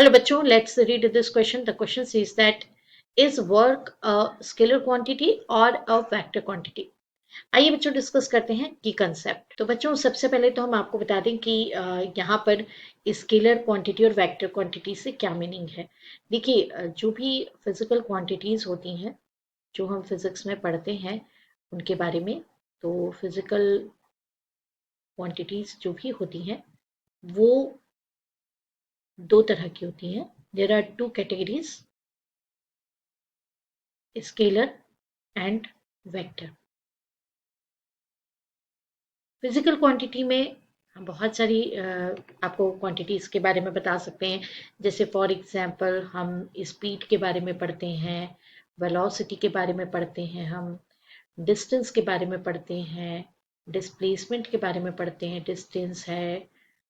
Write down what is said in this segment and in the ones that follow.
Hello बच्चों, let's read this question. The question says that is work a scalar quantity or a vector quantity? आइए बच्चों discuss करते हैं की concept. तो बच्चों सबसे पहले तो हम आपको बता दें कि यहाँ पर स्केलर क्वांटिटी और वेक्टर क्वांटिटी से क्या मीनिंग है। देखिए जो भी फिजिकल क्वांटिटीज होती हैं जो हम फिजिक्स में पढ़ते हैं उनके बारे में, तो फिजिकल क्वांटिटीज जो भी होती हैं वो दो तरह की होती हैं। There are two categories, scalar and vector. Physical quantity में हम बहुत सारी आपको क्वांटिटीज के बारे में बता सकते हैं। जैसे फॉर एग्जांपल हम स्पीड के बारे में पढ़ते हैं, वेलोसिटी के बारे में पढ़ते हैं, हम डिस्टेंस के बारे में पढ़ते हैं, डिस्प्लेसमेंट के बारे में पढ़ते हैं। डिस्टेंस है,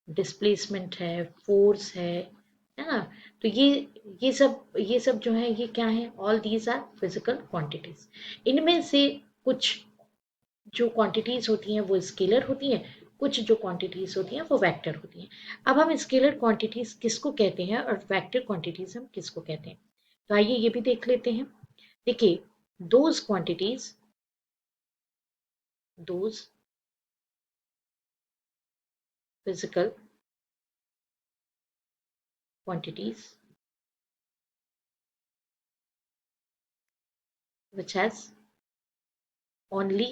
डिस्प्लेसमेंट है, फोर्स है ना। तो ये सब जो है ये क्या है, all these are physical quantities. इनमें से कुछ जो क्वांटिटीज होती हैं वो स्केलर होती हैं, कुछ जो क्वांटिटीज होती हैं वो वेक्टर होती हैं। अब हम स्केलर क्वांटिटीज किसको कहते हैं और वेक्टर क्वांटिटीज हम किसको कहते हैं, तो आइए ये भी देख लेते हैं। देखिए those quantities, those physical quantities which has only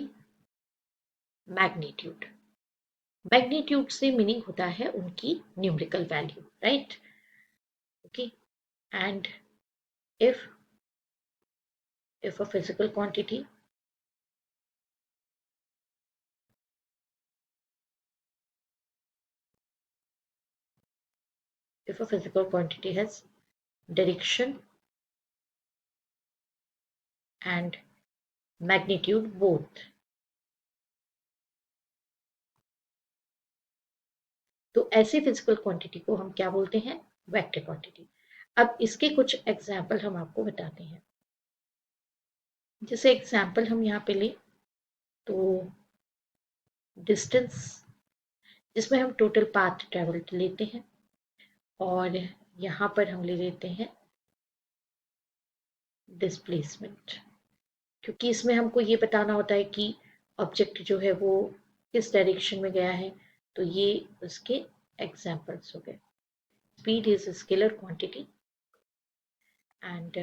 magnitude। Magnitude से मीनिंग होता है उनकी numerical value, right. Okay, and if a physical quantity if a physical quantity has direction and magnitude both, तो ऐसे फिजिकल क्वांटिटी को हम क्या बोलते हैं, वेक्टर क्वांटिटी। अब इसके कुछ एग्जाम्पल हम आपको बताते हैं। जैसे एग्जाम्पल हम यहाँ पे लें तो डिस्टेंस, जिसमें हम टोटल पाथ ट्रेवल लेते हैं, और यहाँ पर हम ले लेते हैं डिस्प्लेसमेंट, क्योंकि इसमें हमको ये बताना होता है कि ऑब्जेक्ट जो है वो किस डायरेक्शन में गया है। तो ये उसके एग्जाम्पल्स हो गए। Speed is scalar quantity and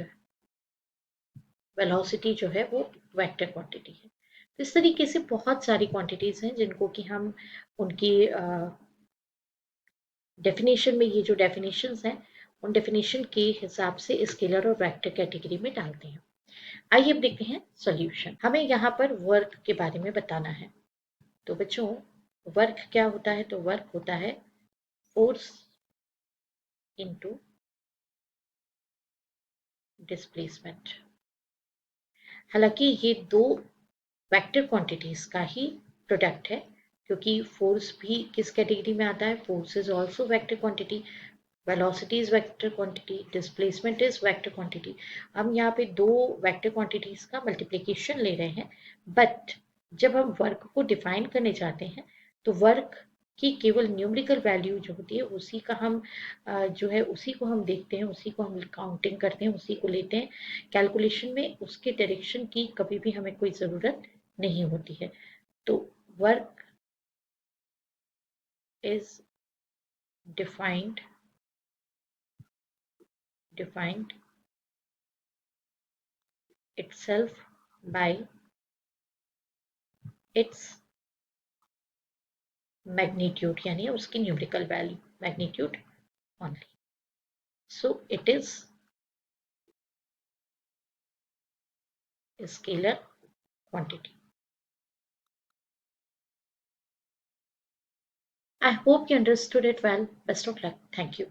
velocity जो है वो वेक्टर क्वांटिटी है। तो इस तरीके से बहुत सारी क्वांटिटीज हैं जिनको कि हम उनकी डेफिनेशन में, ये जो डेफिनेशंस हैं उन डेफिनेशन के हिसाब से स्केलर और वेक्टर कैटेगरी में डालते हैं। आइए अब देखते हैं सॉल्यूशन। हमें यहाँ पर वर्क के बारे में बताना है। तो बच्चों वर्क क्या होता है, तो वर्क होता है फोर्स इनटू डिस्प्लेसमेंट। हालांकि ये दो वेक्टर क्वांटिटीज का ही प्रोडक्ट है, क्योंकि फोर्स भी किस कैटेगरी में आता है, force is also vector quantity, velocity is vector quantity, displacement is vector quantity. हम यहाँ पे दो वेक्टर क्वांटिटीज का मल्टीप्लिकेशन ले रहे हैं, बट जब हम वर्क को डिफाइन करने चाहते हैं तो वर्क की केवल न्यूमेरिकल वैल्यू जो होती है उसी का हम जो है उसी को हम देखते हैं, उसी को हम काउंटिंग करते हैं, उसी को लेते हैं कैलकुलेशन में। उसके डायरेक्शन की कभी भी हमें कोई ज़रूरत नहीं होती है। तो work is defined itself by its magnitude, यानी उसकी numerical value magnitude only. So it is a scalar quantity. I hope you understood it well. Best of luck. Thank you.